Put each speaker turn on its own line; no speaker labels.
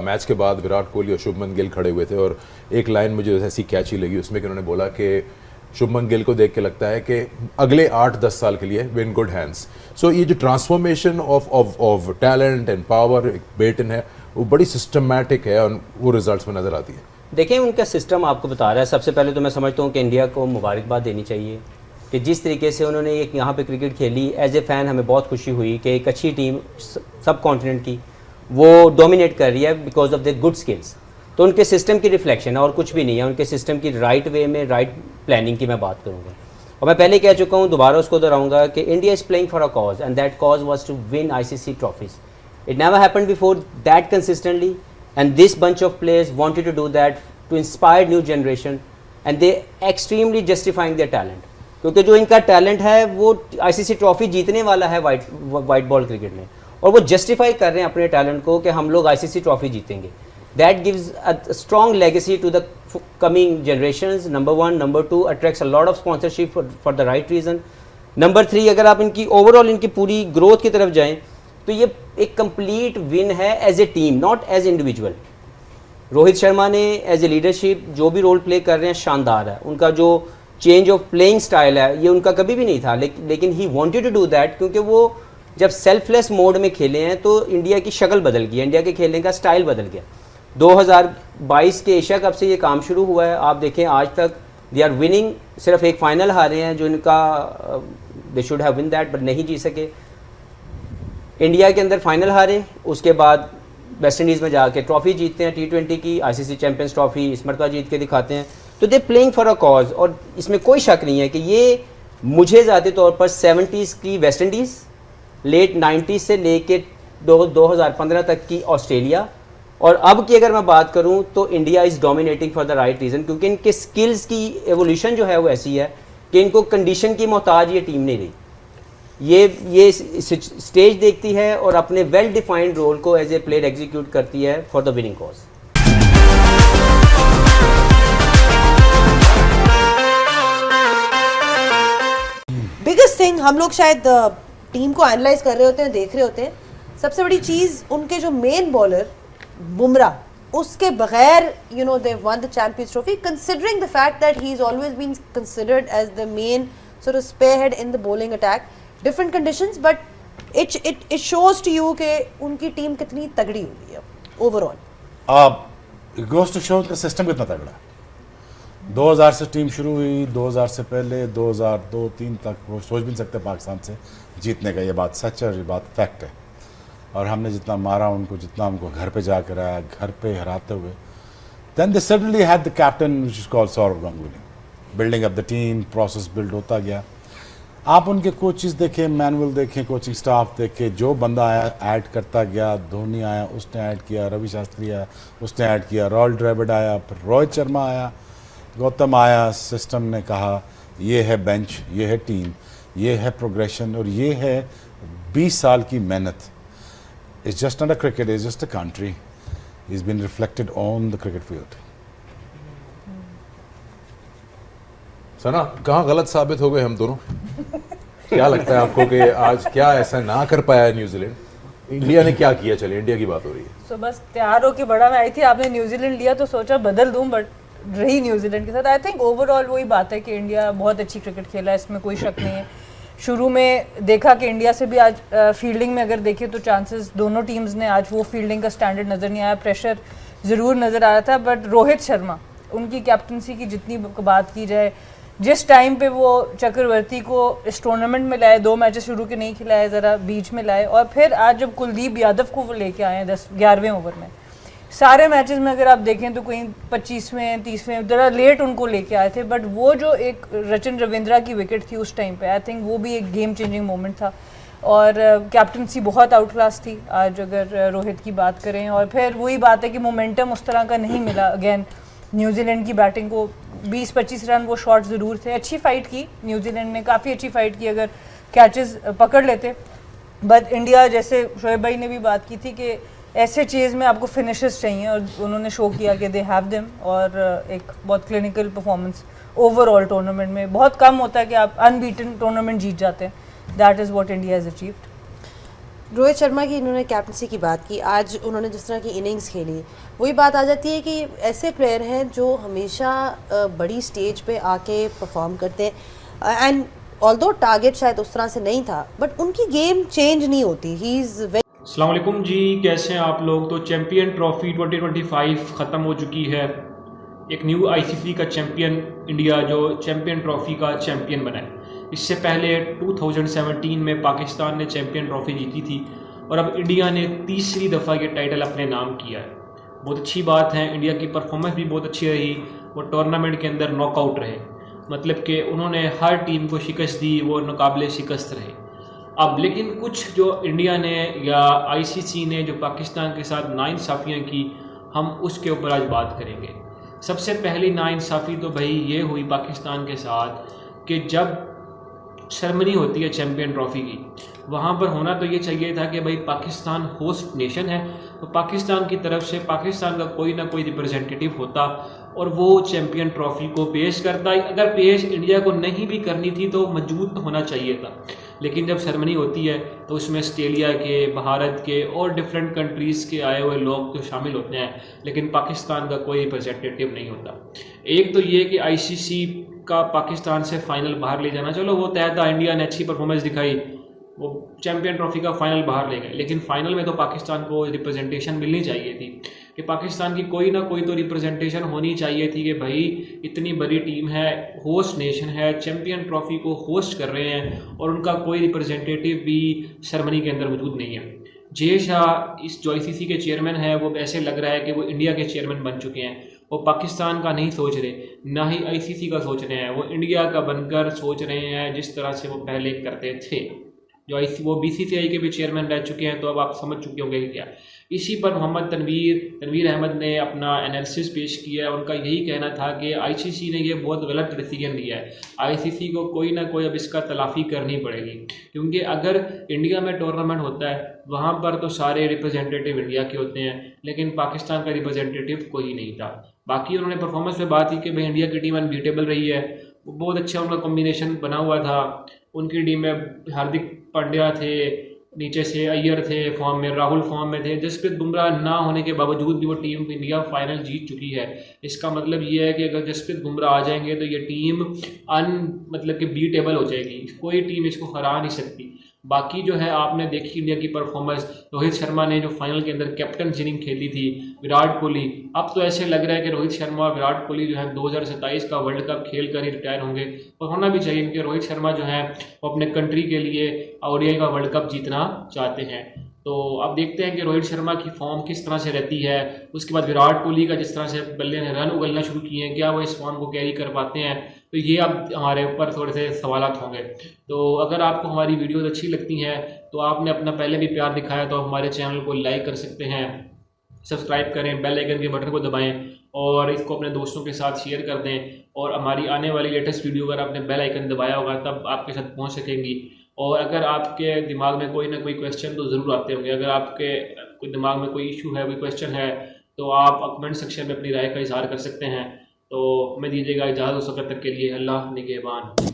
Match के बाद विराट कोहली और शुभमन गिल खड़े हुए थे और एक लाइन मुझे ऐसी कैची लगी उसमें कि उन्होंने बोला कि शुभमन गिल को देख के लगता है कि अगले 8-10 साल के लिए वे इन गुड हैंड्स। सो ये जो transformation of talent and power baton है वो बड़ी सिस्टमैटिक है और वो रिजल्ट्स में नज़र आती है।
देखें उनका सिस्टम आपको बता रहा है। सबसे पहले तो मैं समझता हूँ कि इंडिया को मुबारकबाद देनी चाहिए कि जिस तरीके से उन्होंने एक यहाँ पे क्रिकेट खेली। एज ए फ़ैन हमें बहुत खुशी हुई कि एक अच्छी टीम सब कॉन्टिनेंट की वो डोमिनेट कर रही है because of the good skills. तो उनके सिस्टम की रिफ्लेक्शन है और कुछ भी नहीं है। उनके सिस्टम की राइट वे में राइट प्लानिंग की मैं बात करूँगा और मैं पहले कह चुका हूँ, दोबारा उसको दोहराऊंगा कि India is playing for a cause and that cause was to win ICC trophies. It never happened before that consistently and this bunch of players wanted to do that to inspire new generation and they extremely justifying their talent. क्योंकि जो इनका talent है वो ICC trophy जीतने वाला है white ball cricket में और वो जस्टिफाई कर रहे हैं अपने टैलेंट को कि हम लोग ICC ट्रॉफी जीतेंगे। That gives a strong legacy to the coming generations. Number one, number two, attracts a lot of sponsorship for the right reason. Number three, अगर आप इनकी ओवरऑल इनकी पूरी ग्रोथ की तरफ जाएं तो ये एक कंप्लीट विन है as a team, not as individual. Rohit Sharma ने एज ए लीडरशिप जो भी रोल प्ले कर रहे हैं शानदार है। उनका जो चेंज ऑफ प्लेइंग स्टाइल है ये उनका कभी भी नहीं था, लेकिन he wanted to do that क्योंकि वो जब सेल्फलेस मोड में खेले हैं तो इंडिया की शक्ल बदल गई है, इंडिया के खेलने का स्टाइल बदल गया। 2022 के एशिया कप से ये काम शुरू हुआ है। आप देखें आज तक दे आर विनिंग, सिर्फ एक फाइनल हारे हैं जो इनका they should have win that but नहीं जीत सके। इंडिया के अंदर फाइनल हारे, उसके बाद वेस्ट इंडीज़ में जाके ट्रॉफी जीतते हैं T20 की, ICC चैम्पियंस ट्रॉफी इस मरतबा जीत के दिखाते हैं। तो they playing for a cause और इसमें कोई शक नहीं है कि ये मुझे ज़ाती तौर पर 70s की वेस्ट इंडीज़, लेट 90s से लेके 2015 तक की ऑस्ट्रेलिया और अब की अगर मैं बात करूं तो India is dominating for the right reason क्योंकि इनके स्किल्स की एवोल्यूशन जो है वो ऐसी है कि इनको कंडीशन की मोहताज ये टीम नहीं रही। ये स्टेज देखती है और अपने वेल डिफाइंड रोल को एज ए प्लेयर एग्जीक्यूट करती है for the winning cause.
Biggest thing हम लोग शायद टीम को एनालाइज कर रहे होते हैं, देख रहे होते हैं, सबसे बड़ी चीज़ उनके जो मेन बॉलर बुमराह, उसके बगैर you know they won the Champions Trophy considering the fact that he is always been considered as the main sort of spearhead in the bowling attack, different conditions, but it shows to you कि उनकी team कितनी तगड़ी हुई है overall.
Goes to show का system कितना तगड़ा है। 2000 से टीम शुरू हुई, 2000 से पहले 2002-3 तक वो सोच भी नहीं सकते पाकिस्तान से जीतने का। ये बात सच है और ये बात फैक्ट है। और हमने जितना मारा उनको, जितना उनको घर पे जाकर आया, घर पे हराते हुए, then they suddenly had the captain which is called Sourav Ganguly, building up the team, process build होता गया। आप उनके कोचेस देखें, मैनुअल देखें, कोचिंग स्टाफ देखें, जो बंदा आया ऐड करता गया। धोनी आया उसने ऐड किया, रवि शास्त्री आया उसने ऐड किया, रॉयल ड्रेविड आया, फिर रोहित शर्मा आया, गौतम आया। सिस्टम ने कहा ये है बेंच, ये है टीम, ये है प्रोग्रेशन और ये है 20 साल की मेहनत। It's just not a cricket, it's just a country. It's been reflected on the cricket field.
सना, कहाँ गलत साबित हो गए हम दोनों? क्या लगता है आपको कि आज क्या ऐसा ना कर पाया है न्यूजीलैंड? इंडिया ने क्या किया? चलिए इंडिया की बात हो रही है।
So, बस तैयार होके बड़ा मैं आई थी, आपने न्यूजीलैंड लिया तो सोचा बदल दूं, बट रही न्यूजीलैंड के साथ। आई थिंक ओवरऑल वही बात है कि इंडिया बहुत अच्छी क्रिकेट खेला है, इसमें कोई शक नहीं है। शुरू में देखा कि इंडिया से भी आज फील्डिंग में अगर देखें तो चांसेस दोनों टीम्स ने आज वो फील्डिंग का स्टैंडर्ड नज़र नहीं आया, प्रेशर ज़रूर नज़र आ रहा था। बट रोहित शर्मा, उनकी कैप्टनसी की जितनी बात की जाए, जिस टाइम पे वो चक्रवर्ती को इस टूर्नामेंट में लाए, 2 मैचेस शुरू के नहीं खिलाए, ज़रा बीच में लाए, और फिर आज जब कुलदीप यादव को वो लेके आए हैं 11वें ओवर में, सारे मैचेस में अगर आप देखें तो कहीं 25वें 30वें ज़रा लेट उनको लेके आए थे। बट वो जो एक रचिन रविंद्रा की विकेट थी उस टाइम पे, आई थिंक वो भी एक गेम चेंजिंग मोमेंट था। और कैप्टनसी बहुत आउट क्लास थी आज अगर रोहित की बात करें। और फिर वही बात है कि मोमेंटम उस तरह का नहीं मिला अगेन न्यूजीलैंड की बैटिंग को। 20-25 रन वो शॉट ज़रूर थे। अच्छी फाइट की न्यूजीलैंड ने, काफ़ी अच्छी फाइट की अगर कैचेस पकड़ लेते। बट इंडिया, जैसे शोएब भाई ने भी बात की थी कि ऐसे चीज़ में आपको फिनिशर्स चाहिए और उन्होंने शो किया कि दे हैव देम। और एक बहुत क्लिनिकल परफॉर्मेंस ओवरऑल टूर्नामेंट में। बहुत कम होता है कि आप अनबीटन टूर्नामेंट जीत जाते हैं। That is what India has achieved.
Rohit Sharma की इन्होंने कैप्टनसी की बात की, आज उन्होंने जिस तरह की इनिंग्स खेली, वही बात आ जाती है कि ऐसे प्लेयर हैं जो हमेशा बड़ी स्टेज पे आके परफॉर्म करते हैं एंड ऑल्दो टारगेट शायद उस तरह से नहीं था बट उनकी गेम चेंज नहीं होती। ही इज़ वेरी
अस्सलाम वालेकुम जी, कैसे हैं आप लोग। तो चैम्पियन ट्रॉफी 2025 ख़त्म हो चुकी है। एक न्यू आईसीसी का चैम्पियन इंडिया जो चैम्पियन ट्रॉफी का चैम्पियन बना है। इससे पहले 2017 में पाकिस्तान ने चैम्पियन ट्रॉफी जीती थी और अब इंडिया ने तीसरी दफ़ा ये टाइटल अपने नाम किया है। बहुत अच्छी बात है, इंडिया की परफॉर्मेंस भी बहुत अच्छी रही। वो टूर्नामेंट के अंदर नॉकआउट रहे, मतलब कि उन्होंने हर टीम को शिकस्त दी, वो नाकाबिले शिकस्त रहे। अब लेकिन कुछ जो इंडिया ने या आईसीसी ने जो पाकिस्तान के साथ नाइंसाफ़ियाँ की, हम उसके ऊपर आज बात करेंगे। सबसे पहली नाइंसाफ़ी तो भाई ये हुई पाकिस्तान के साथ कि जब सेरेमनी होती है चैम्पियन ट्रॉफी की, वहाँ पर होना तो ये चाहिए था कि भाई पाकिस्तान होस्ट नेशन है, तो पाकिस्तान की तरफ से पाकिस्तान का कोई ना कोई रिप्रेजेंटेटिव होता और वो चैम्पियन ट्रॉफी को पेश करता। अगर पेश इंडिया को नहीं भी करनी थी तो मौजूद होना चाहिए था, लेकिन जब सेरेमनी होती है तो उसमें ऑस्ट्रेलिया के, भारत के और डिफरेंट कंट्रीज़ के आए हुए लोग तो शामिल होते हैं, लेकिन पाकिस्तान का कोई रिप्रेजेंटेटिव नहीं होता। एक तो ये कि आईसीसी का पाकिस्तान से फाइनल बाहर ले जाना, चलो वो तय था, इंडिया ने अच्छी परफॉर्मेंस दिखाई, वो चैम्पियन ट्रॉफी का फाइनल बाहर ले गए, लेकिन फाइनल में तो पाकिस्तान को रिप्रेजेंटेशन मिलनी चाहिए थी कि पाकिस्तान की कोई ना कोई तो रिप्रेजेंटेशन होनी चाहिए थी कि भाई इतनी बड़ी टीम है, होस्ट नेशन है, चैम्पियन ट्रॉफी को होस्ट कर रहे हैं और उनका कोई रिप्रेजेंटेटिव भी सेरेमनी के अंदर मौजूद नहीं है। जय शाह इस जो आईसीसी के चेयरमैन है, वो ऐसे लग रहा है कि वो इंडिया के चेयरमैन बन चुके हैं। वो पाकिस्तान का नहीं सोच रहे, ना ही आईसीसी का सोच रहे हैं, वो इंडिया का बनकर सोच रहे हैं जिस तरह से वो पहले करते थे। जो वो बीसीसीआई के भी चेयरमैन रह चुके हैं, तो अब आप समझ चुके होंगे कि क्या। इसी पर मोहम्मद तनवीर अहमद ने अपना एनालिसिस पेश किया है। उनका यही कहना था कि आईसीसी ने ये बहुत गलत डिसीजन लिया है, आईसीसी को कोई ना कोई अब इसका तलाफ़ी करनी पड़ेगी, क्योंकि अगर इंडिया में टूर्नामेंट होता है वहाँ पर तो सारे रिप्रेजेंटेटिव इंडिया के होते हैं, लेकिन पाकिस्तान का रिप्रेजेंटेटिव कोई नहीं था। बाकी उन्होंने परफॉर्मेंस में बात की कि भाई इंडिया की टीम अनबीटेबल रही है, वो बहुत अच्छा उनका कॉम्बिनेशन बना हुआ था। उनकी टीम में हार्दिक पांड्या थे, नीचे से अय्यर थे फॉर्म में, राहुल फॉर्म में थे। जसप्रीत बुमराह ना होने के बावजूद भी वो टीम इंडिया फाइनल जीत चुकी है। इसका मतलब ये है कि अगर जसप्रीत बुमराह आ जाएंगे तो ये टीम मतलब कि बीटेबल हो जाएगी, कोई टीम इसको हरा नहीं सकती। बाकी जो है आपने देखी इंडिया की परफॉर्मेंस, रोहित शर्मा ने जो फाइनल के अंदर कैप्टन इनिंग खेली थी, विराट कोहली, अब तो ऐसे लग रहा है कि रोहित शर्मा और विराट कोहली जो है 2027 का वर्ल्ड कप खेल कर ही रिटायर होंगे, और होना भी चाहिए क्योंकि रोहित शर्मा जो है वो अपने कंट्री के लिए ओडीआई का वर्ल्ड कप जीतना चाहते हैं। तो अब देखते हैं कि रोहित शर्मा की फॉर्म किस तरह से रहती है। उसके बाद विराट कोहली का जिस तरह से बल्ले ने रन उगलना शुरू किए हैं, क्या वो इस फॉर्म को कैरी कर पाते हैं, तो ये अब हमारे ऊपर थोड़े से सवालात होंगे। तो अगर आपको हमारी वीडियोस अच्छी लगती हैं तो आपने अपना पहले भी प्यार दिखाया, तो हमारे चैनल को लाइक कर सकते हैं, सब्सक्राइब करें, बेल आइकन के बटन को दबाएं और इसको अपने दोस्तों के साथ शेयर कर दें। और हमारी आने वाली लेटेस्ट वीडियो अगर आपने बेल आइकन दबाया होगा तब आपके साथ पहुंच सकेंगी। और अगर आपके दिमाग में कोई ना कोई क्वेश्चन तो ज़रूर आते होंगे, अगर आपके कोई दिमाग में कोई इशू है, कोई क्वेश्चन है, तो आप कमेंट सेक्शन में अपनी राय का इजहार कर सकते हैं। तो हमें दीजिएगा इजाज़त उस वक्त तक के लिए। अल्लाह निगहबान।